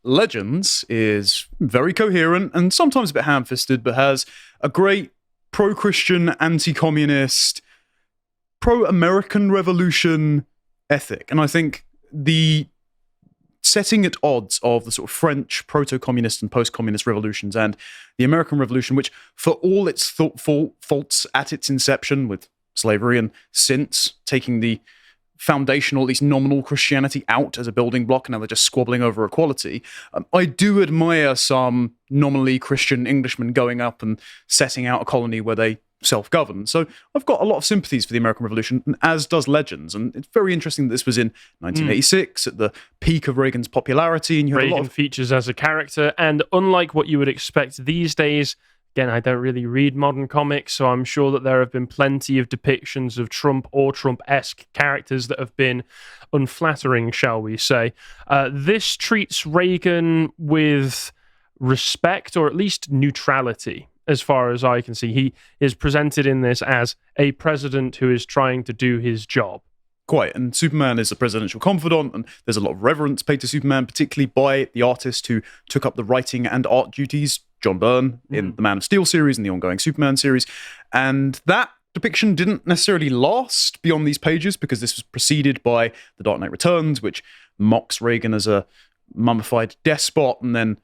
Legends is very coherent and sometimes a bit ham-fisted, but has a great pro-Christian, anti-communist, pro-American revolution ethic. And I think the setting at odds of the sort of French proto-communist and post-communist revolutions and the American Revolution, which for all its faults at its inception with slavery and since taking the foundational, at least nominal Christianity out as a building block, and now they're just squabbling over equality. I do admire some nominally Christian Englishmen going up and setting out a colony where they self-govern. So I've got a lot of sympathies for the American Revolution, and as does Legends. And it's very interesting that this was in 1986 at the peak of Reagan's popularity. And you had Reagan a lot of features as a character, and unlike what you would expect these days, again, I don't really read modern comics, so I'm sure that there have been plenty of depictions of Trump or Trump-esque characters that have been unflattering, shall we say. This treats Reagan with respect, or at least neutrality, as far as I can see. He is presented in this as a president who is trying to do his job. Quite, and Superman is a presidential confidant, and there's a lot of reverence paid to Superman, particularly by the artist who took up the writing and art duties, John Byrne, in the Man of Steel series and the ongoing Superman series. And that depiction didn't necessarily last beyond these pages, because this was preceded by The Dark Knight Returns, which mocks Reagan as a mummified despot, and then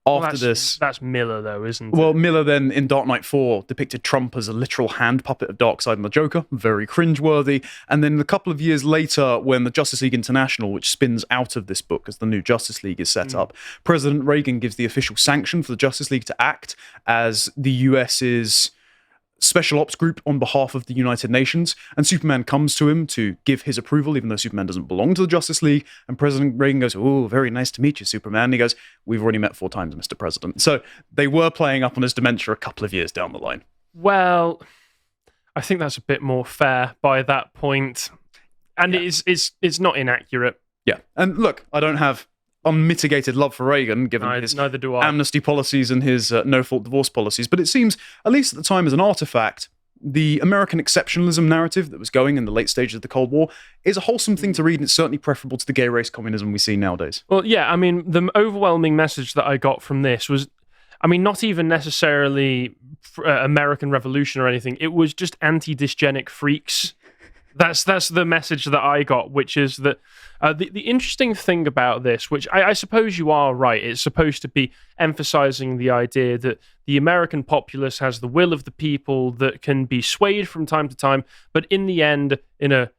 after this... That's Miller, though, isn't it? Well, Miller then, in Dark Knight 4, depicted Trump as a literal hand puppet of Darkseid and the Joker. Very cringeworthy. And then a couple of years later, when the Justice League International, which spins out of this book as the new Justice League, is set up, President Reagan gives the official sanction for the Justice League to act as the US's special ops group on behalf of the United Nations, and Superman comes to him to give his approval, even though Superman doesn't belong to the Justice League, and President Reagan goes, "Oh, very nice to meet you, Superman." And he goes, "We've already met 4 times, Mr. President." So they were playing up on his dementia a couple of years down the line. Well, I think that's a bit more fair by that point. And it's not inaccurate. Yeah, and look, I don't have unmitigated love for Reagan, given his neither do I. amnesty policies and his no-fault divorce policies. But it seems, at least at the time as an artifact, the American exceptionalism narrative that was going in the late stages of the Cold War is a wholesome thing to read, and it's certainly preferable to the gay race communism we see nowadays. Well, yeah, I mean, the overwhelming message that I got from this was, I mean, not even necessarily American Revolution or anything. It was just anti-dysgenic freaks. That's the message that I got, which is that the interesting thing about this, which I suppose you are right, it's supposed to be emphasizing the idea that the American populace has the will of the people that can be swayed from time to time, but in the end, in a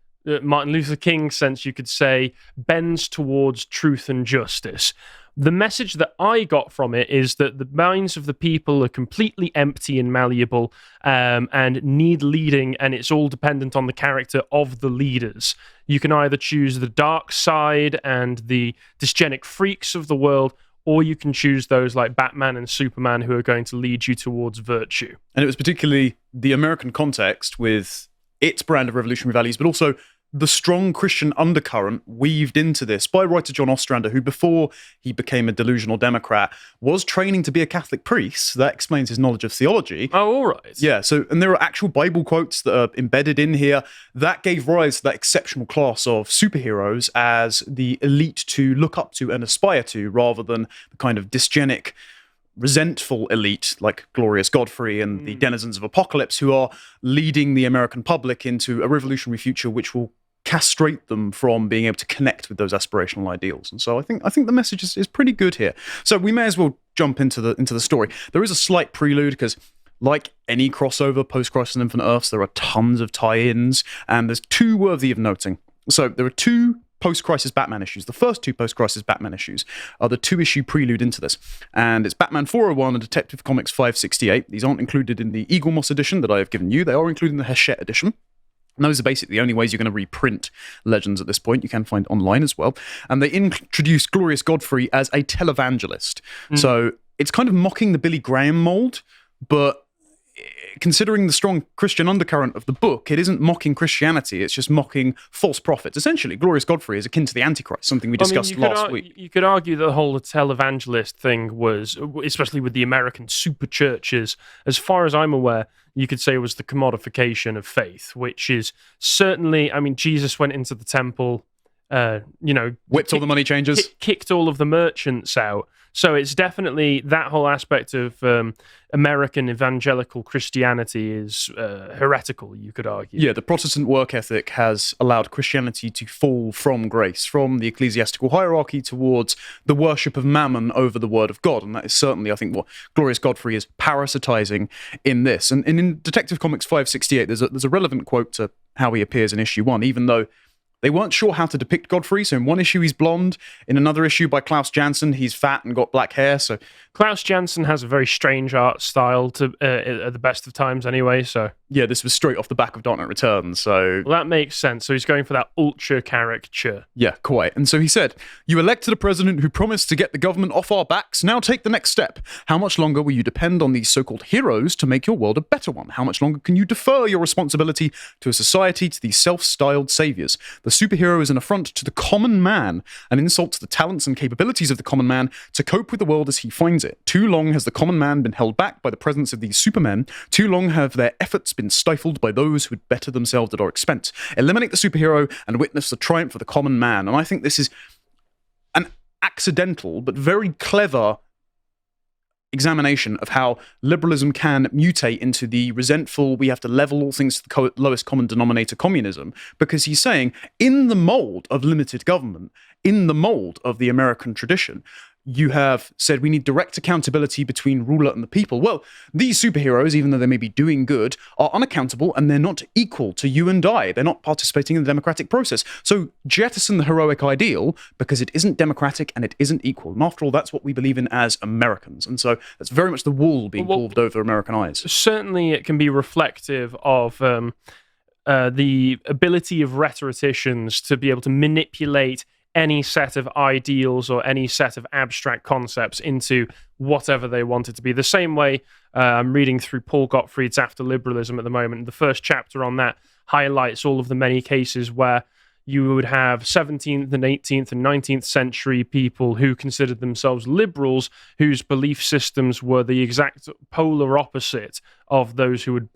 Martin Luther King sense, you could say, bends towards truth and justice. The message that I got from it is that the minds of the people are completely empty and malleable, and need leading, and it's all dependent on the character of the leaders. You can either choose the dark side and the dysgenic freaks of the world, or you can choose those like Batman and Superman who are going to lead you towards virtue. And it was particularly the American context with its brand of revolutionary values, but also the strong Christian undercurrent weaved into this by writer John Ostrander, who before he became a delusional Democrat was training to be a Catholic priest. That explains his knowledge of theology. Oh, all right. Yeah, so, and there are actual Bible quotes that are embedded in here that gave rise to that exceptional class of superheroes as the elite to look up to and aspire to, rather than the kind of dysgenic, resentful elite like Glorious Godfrey and the denizens of Apokolips, who are leading the American public into a revolutionary future which will castrate them from being able to connect with those aspirational ideals. And so I think the message is pretty good here. So we may as well jump into the story. There is a slight prelude, because like any crossover post-Crisis on Infinite Earths, there are tons of tie-ins, and there's 2 worthy of noting. So there are 2 post-Crisis Batman issues. The first 2 post-Crisis Batman issues are the 2-issue prelude into this. And it's Batman 401 and Detective Comics 568. These aren't included in the Eagle Moss edition that I have given you. They are included in the Hachette edition. And those are basically the only ways you're going to reprint Legends at this point. You can find online as well. And they introduce Glorious Godfrey as a televangelist. So it's kind of mocking the Billy Graham mold, but considering the strong Christian undercurrent of the book, it isn't mocking Christianity, it's just mocking false prophets. Essentially, Glorious Godfrey is akin to the Antichrist, something we discussed last week. You could argue that the whole televangelist thing was, especially with the American super churches, as far as I'm aware, you could say it was the commodification of faith, which is certainly, I mean, Jesus went into the temple whipped all the money changers, kicked all of the merchants out. So it's definitely that whole aspect of American evangelical Christianity is heretical, you could argue. Yeah, the Protestant work ethic has allowed Christianity to fall from grace, from the ecclesiastical hierarchy towards the worship of mammon over the word of God. And that is certainly, I think, what Glorious Godfrey is parasitizing in this. And in Detective Comics 568, there's a relevant quote to how he appears in issue 1, even though they weren't sure how to depict Godfrey. So in one issue, he's blonde. In another issue by Klaus Janson, he's fat and got black hair. So Klaus Janson has a very strange art style at the best of times anyway. So yeah, this was straight off the back of Dark Knight Returns. So that makes sense. So he's going for that ultra caricature. Yeah, quite. And so he said, "You elected a president who promised to get the government off our backs. Now take the next step. How much longer will you depend on these so-called heroes to make your world a better one? How much longer can you defer your responsibility to a society, to these self-styled saviors? The superhero is an affront to the common man, an insult to the talents and capabilities of the common man to cope with the world as he finds it. Too long has the common man been held back by the presence of these supermen. Too long have their efforts been stifled by those who would better themselves at our expense. Eliminate the superhero and witness the triumph of the common man." And I think this is an accidental but very clever examination of how liberalism can mutate into the resentful, we have to level all things to the lowest common denominator communism, because he's saying, in the mold of limited government, in the mold of the American tradition, you have said we need direct accountability between ruler and the people. Well, these superheroes, even though they may be doing good, are unaccountable and they're not equal to you and I. They're not participating in the democratic process. So jettison the heroic ideal because it isn't democratic and it isn't equal. And after all, that's what we believe in as Americans. And so that's very much the wool being pulled over American eyes. Certainly it can be reflective of the ability of rhetoricians to be able to manipulate any set of ideals or any set of abstract concepts into whatever they want it to be. The same way I'm reading through Paul Gottfried's After Liberalism at the moment. The first chapter on that highlights all of the many cases where you would have 17th and 18th and 19th century people who considered themselves liberals, whose belief systems were the exact polar opposite of those who would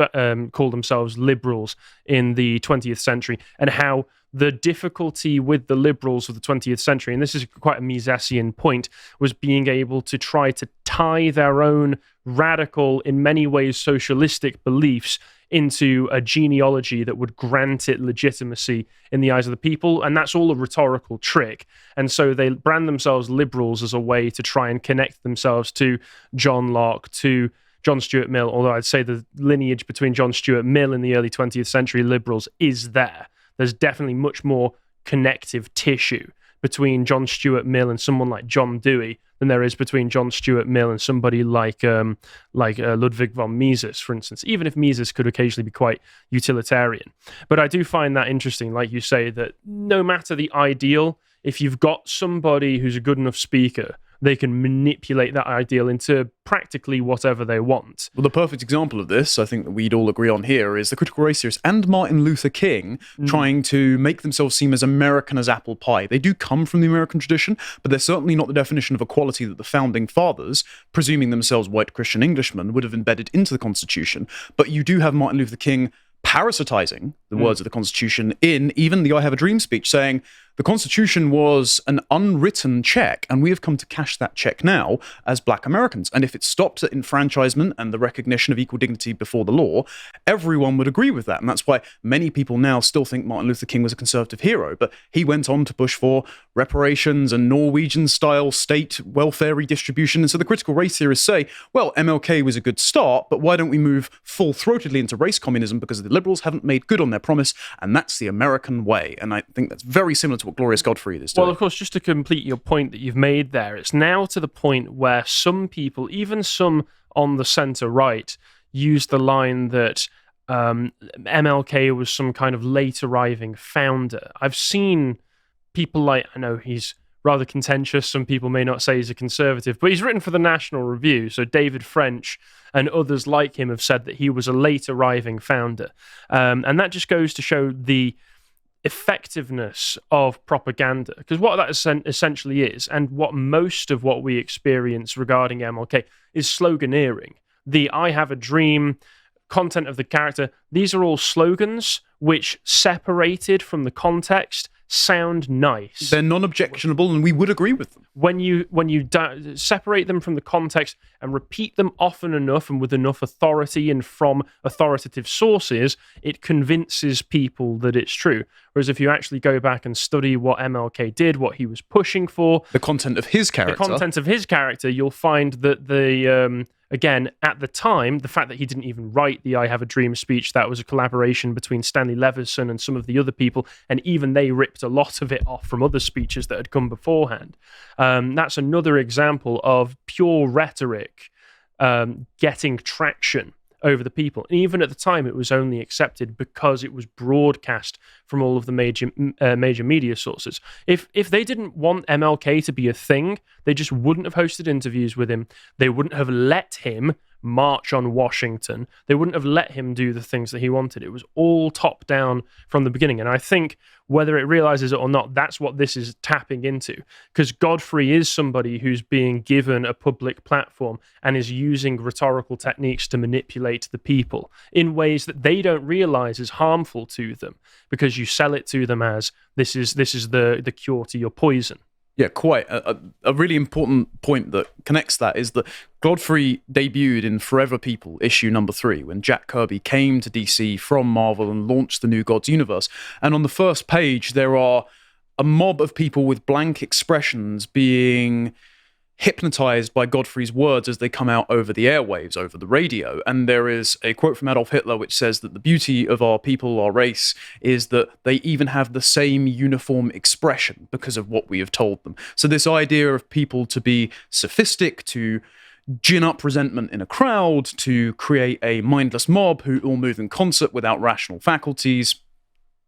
call themselves liberals in the 20th century, and how the difficulty with the liberals of the 20th century, and this is quite a Misesian point, was being able to try to tie their own radical, in many ways socialistic beliefs into a genealogy that would grant it legitimacy in the eyes of the people. And that's all a rhetorical trick. And so they brand themselves liberals as a way to try and connect themselves to John Locke, to John Stuart Mill, although I'd say the lineage between John Stuart Mill and the early 20th century liberals is there. There's definitely much more connective tissue between John Stuart Mill and someone like John Dewey than there is between John Stuart Mill and somebody like Ludwig von Mises, for instance, even if Mises could occasionally be quite utilitarian. But I do find that interesting, like you say, that no matter the ideal, if you've got somebody who's a good enough speaker, they can manipulate that ideal into practically whatever they want. Well, the perfect example of this, I think that we'd all agree on here, is the critical race theorists and Martin Luther King trying to make themselves seem as American as apple pie. They do come from the American tradition, but they're certainly not the definition of equality that the founding fathers, presuming themselves white Christian Englishmen, would have embedded into the Constitution. But you do have Martin Luther King parasitizing the words of the Constitution in even the I Have a Dream speech, saying the Constitution was an unwritten check, and we have come to cash that check now as Black Americans. And if it stopped at enfranchisement and the recognition of equal dignity before the law, everyone would agree with that. And that's why many people now still think Martin Luther King was a conservative hero. But he went on to push for reparations and Norwegian-style state welfare redistribution. And so the critical race theorists say, well, MLK was a good start, but why don't we move full-throatedly into race communism, because the liberals haven't made good on their promise, and that's the American way. And I think that's very similar to what Glorious Godfrey is doing. Well, of course, just to complete your point that you've made there, it's now to the point where some people, even some on the centre right, use the line that MLK was some kind of late arriving founder. I've seen people like, I know he's rather contentious, some people may not say he's a conservative, but he's written for the National Review, so David French and others like him have said that he was a late arriving founder. And that just goes to show the effectiveness of propaganda, because what that essentially is, and what most of what we experience regarding MLK is sloganeering. The I have a dream, content of the character, these are all slogans which, separated from the context, sound nice. They're non-objectionable, and we would agree with them. When you separate them from the context and repeat them often enough and with enough authority and from authoritative sources, it convinces people that it's true. Whereas if you actually go back and study what MLK did, what he was pushing for, the content of his character, you'll find that the again, at the time, the fact that he didn't even write the I Have a Dream speech, that was a collaboration between Stanley Levison and some of the other people, and even they ripped a lot of it off from other speeches that had come beforehand. That's another example of pure rhetoric getting traction over the people. And even at the time, it was only accepted because it was broadcast from all of the major media sources. If they didn't want MLK to be a thing, they just wouldn't have hosted interviews with him. They wouldn't have let him march on Washington. They wouldn't have let him do the things that he wanted. It was all top down from the beginning. And I think whether it realizes it or not, that's what this is tapping into. Because Godfrey is somebody who's being given a public platform and is using rhetorical techniques to manipulate the people in ways that they don't realize is harmful to them, because you sell it to them as this is the cure to your poison. Yeah, quite. A really important point that connects that is that Godfrey debuted in Forever People, issue number 3, when Jack Kirby came to DC from Marvel and launched the New Gods universe. And on the first page, there are a mob of people with blank expressions being hypnotized by Godfrey's words as they come out over the airwaves, over the radio. And there is a quote from Adolf Hitler which says that the beauty of our people, our race, is that they even have the same uniform expression because of what we have told them. So this idea of people to be sophistic, to gin up resentment in a crowd, to create a mindless mob who all move in concert without rational faculties,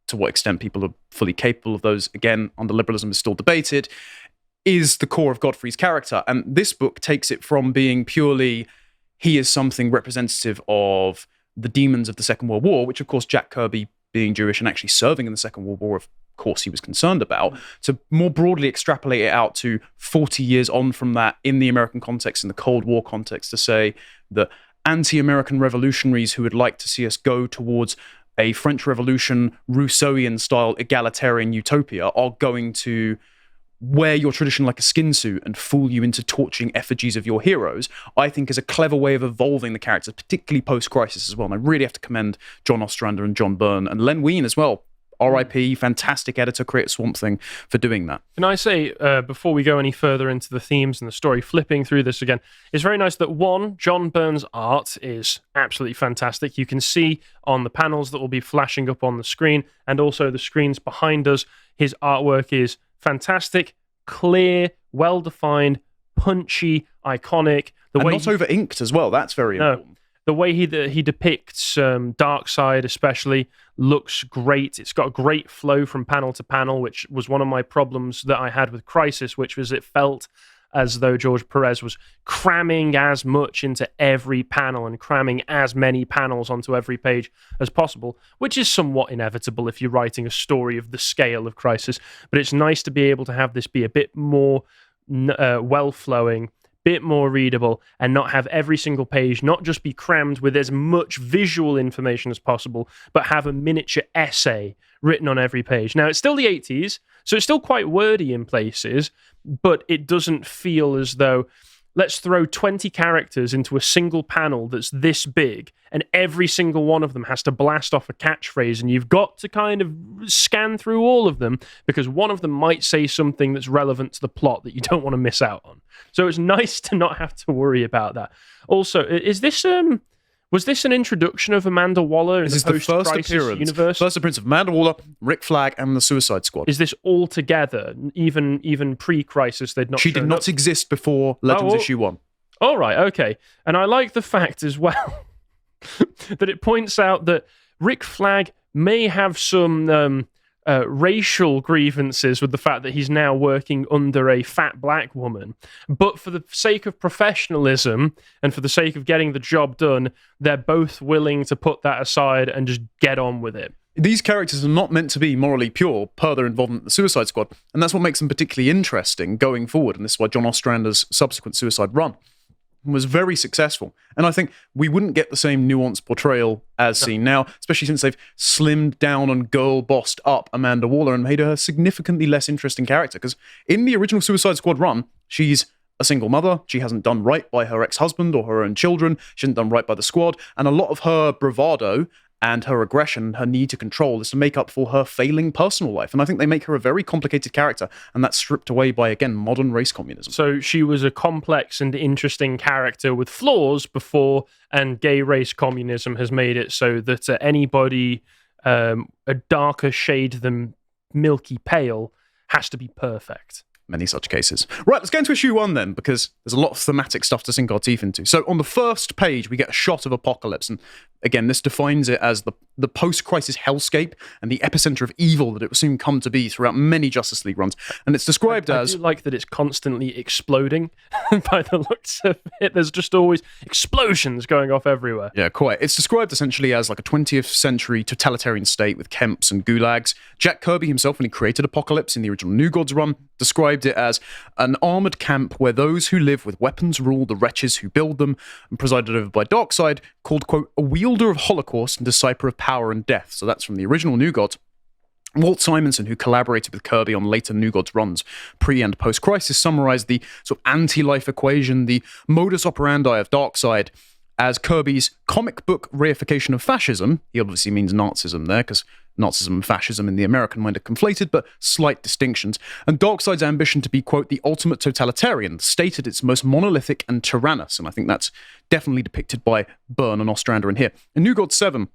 to what extent people are fully capable of those, again, under liberalism is still debated, is the core of Godfrey's character. And this book takes it from being purely, he is something representative of the demons of the Second World War, which of course Jack Kirby, being Jewish and actually serving in the Second World War, of course he was concerned about, to more broadly extrapolate it out to 40 years on from that in the American context, in the Cold War context, to say that anti-American revolutionaries who would like to see us go towards a French Revolution, Rousseauian-style egalitarian utopia are going to wear your tradition like a skin suit and fool you into torching effigies of your heroes, I think is a clever way of evolving the characters, particularly post-crisis as well. And I really have to commend John Ostrander and John Byrne and Len Wein as well. R.I.P., fantastic editor, create Swamp Thing, for doing that. Can I say, before we go any further into the themes and the story, flipping through this again, it's very nice that, one, John Byrne's art is absolutely fantastic. You can see on the panels that will be flashing up on the screen, and also the screens behind us, his artwork is fantastic, clear, well-defined, punchy, iconic. And not over-inked as well, that's very important. The way he depicts Darkseid especially looks great. It's got a great flow from panel to panel, which was one of my problems that I had with Crisis, which was it felt as though George Pérez was cramming as much into every panel and cramming as many panels onto every page as possible, which is somewhat inevitable if you're writing a story of the scale of Crisis. But it's nice to be able to have this be a bit more well-flowing, bit more readable, and not have every single page not just be crammed with as much visual information as possible, but have a miniature essay written on every page. Now, it's still the 80s, so it's still quite wordy in places, but it doesn't feel as though, let's throw 20 characters into a single panel that's this big, and every single one of them has to blast off a catchphrase, and you've got to kind of scan through all of them, because one of them might say something that's relevant to the plot that you don't want to miss out on. So it's nice to not have to worry about that. Also, is this was this an introduction of Amanda Waller in the post-Crisis universe? First appearance of Amanda Waller, Rick Flag, and the Suicide Squad. Is this all together? Even pre-Crisis, they'd not. She did not exist before Legends issue 1. All right, okay. And I like the fact as well that it points out that Rick Flag may have some racial grievances with the fact that he's now working under a fat black woman. But for the sake of professionalism and for the sake of getting the job done, they're both willing to put that aside and just get on with it. These characters are not meant to be morally pure per their involvement in the Suicide Squad, and that's what makes them particularly interesting going forward, and this is why John Ostrander's subsequent Suicide run was very successful. And I think we wouldn't get the same nuanced portrayal as seen now, especially since they've slimmed down and girl-bossed up Amanda Waller and made her a significantly less interesting character. Because in the original Suicide Squad run, she's a single mother. She hasn't done right by her ex-husband or her own children. She hasn't done right by the squad. And a lot of her bravado and her aggression, her need to control, is to make up for her failing personal life. And I think they make her a very complicated character, and that's stripped away by, again, modern race communism. So she was a complex and interesting character with flaws before, and gay race communism has made it so that anybody a darker shade than milky pale has to be perfect. Many such cases. Right, let's get into issue 1 then, because there's a lot of thematic stuff to sink our teeth into. So on the first page, we get a shot of Apokolips, and again, this defines it as the post-crisis hellscape and the epicenter of evil that it will soon come to be throughout many Justice League runs. And it's described as... I do like that it's constantly exploding by the looks of it. There's just always explosions going off everywhere. Yeah, quite. It's described essentially as like a 20th century totalitarian state with camps and gulags. Jack Kirby himself, when he created Apokolips in the original New Gods run, described it as an armored camp where those who live with weapons rule the wretches who build them, and presided over by Darkseid, called, quote, a wielder of Holocaust and decipher of power and death. So that's from the original New Gods. Walt Simonson, who collaborated with Kirby on later New Gods runs, pre- and post-crisis, summarized the sort of anti-life equation, the modus operandi of Darkseid, as Kirby's comic book reification of fascism. He obviously means Nazism there, because Nazism and fascism in the American mind are conflated, but slight distinctions. And Darkseid's ambition to be, quote, the ultimate totalitarian, stated its most monolithic and tyrannous. And I think that's definitely depicted by Byrne and Ostrander in here. In New Gods 7,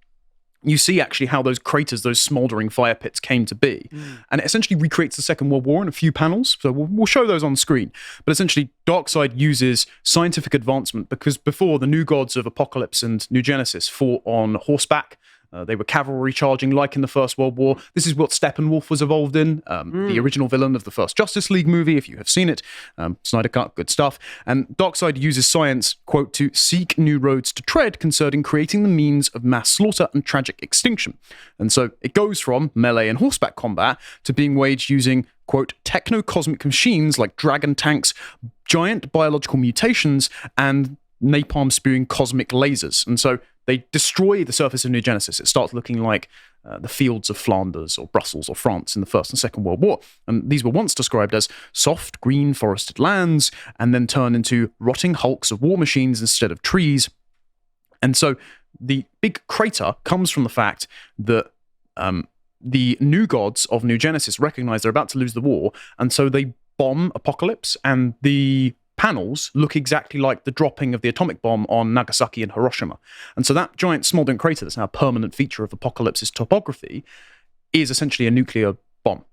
you see actually how those craters, those smouldering fire pits came to be. And it essentially recreates the Second World War in a few panels. So we'll show those on screen. But essentially, Darkseid uses scientific advancement, because before, the New Gods of Apokolips and New Genesis fought on horseback. They were cavalry charging like in the First World War. This is what Steppenwolf was evolved in, the original villain of the first Justice League movie, if you have seen it. Snyder Cut, good stuff. And Darkseid uses science, quote, to seek new roads to tread concerning creating the means of mass slaughter and tragic extinction. And so it goes from melee and horseback combat to being waged using, quote, techno-cosmic machines like dragon tanks, giant biological mutations, and napalm-spewing cosmic lasers. And so they destroy the surface of New Genesis. It starts looking like the fields of Flanders or Brussels or France in the First and Second World War. And these were once described as soft, green, forested lands, and then turn into rotting hulks of war machines instead of trees. And so the big crater comes from the fact that the New Gods of New Genesis recognize they're about to lose the war, and so they bomb Apokolips, and the panels look exactly like the dropping of the atomic bomb on Nagasaki and Hiroshima. And so that giant smoldering crater that's now a permanent feature of Apokolips's topography is essentially a nuclear bomb.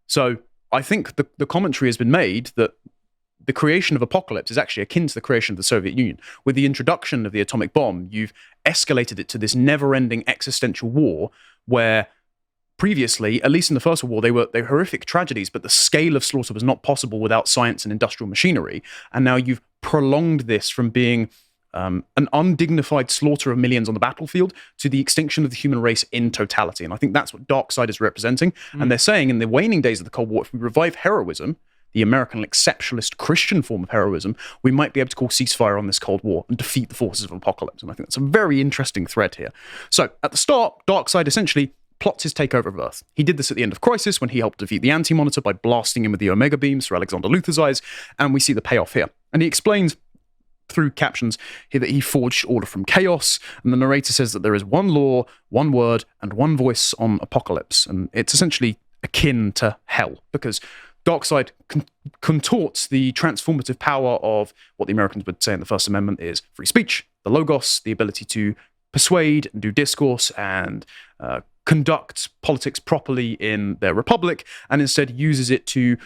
So I think the commentary has been made that the creation of Apokolips is actually akin to the creation of the Soviet Union. With the introduction of the atomic bomb, you've escalated it to this never-ending existential war where previously, at least in the First World War, they were horrific tragedies, but the scale of slaughter was not possible without science and industrial machinery. And now you've prolonged this from being an undignified slaughter of millions on the battlefield to the extinction of the human race in totality. And I think that's what Darkseid is representing. And they're saying in the waning days of the Cold War, if we revive heroism, the American exceptionalist Christian form of heroism, we might be able to call ceasefire on this Cold War and defeat the forces of Apokolips. And I think that's a very interesting thread here. So at the start, Darkseid essentially plots his takeover of Earth. He did this at the end of Crisis when he helped defeat the Anti-Monitor by blasting him with the Omega beams through Alexander Luthor's eyes, and we see the payoff here. And he explains through captions here that he forged order from chaos, and the narrator says that there is one law, one word, and one voice on Apokolips, and it's essentially akin to hell, because Darkseid contorts the transformative power of what the Americans would say in the First Amendment is free speech, the logos, the ability to persuade and do discourse and conduct politics properly in their republic, and instead uses it to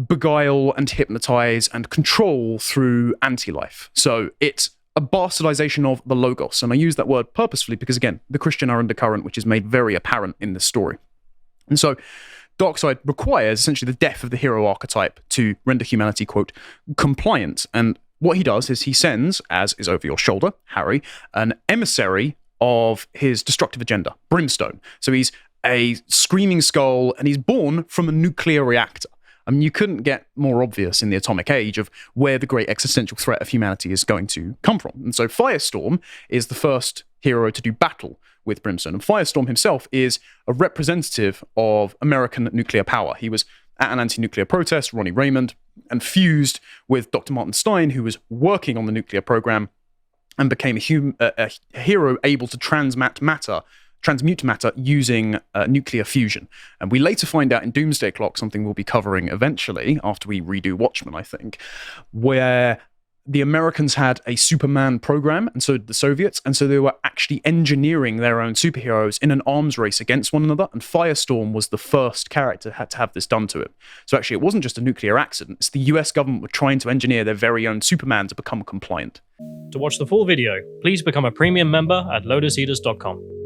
beguile and hypnotize and control through anti-life. So it's a bastardization of the logos, and I use that word purposefully because, again, the Christian undercurrent, which is made very apparent in this story. And so Darkseid requires essentially the death of the hero archetype to render humanity, quote, compliant. And what he does is he sends, as is over your shoulder, Harry, an emissary of his destructive agenda, Brimstone. So he's a screaming skull, and he's born from a nuclear reactor. I mean, you couldn't get more obvious in the atomic age of where the great existential threat of humanity is going to come from. And so Firestorm is the first hero to do battle with Brimstone. And Firestorm himself is a representative of American nuclear power. He was at an anti-nuclear protest, Ronnie Raymond, and fused with Dr. Martin Stein, who was working on the nuclear program, and became a hero able to transmute matter using nuclear fusion. And we later find out in Doomsday Clock, something we'll be covering eventually after we redo Watchmen, I think, where the Americans had a Superman program, and so did the Soviets, and so they were actually engineering their own superheroes in an arms race against one another, and Firestorm was the first character to have this done to him. So actually, it wasn't just a nuclear accident, it's the US government were trying to engineer their very own Superman to become compliant. To watch the full video, please become a premium member at lotuseaters.com.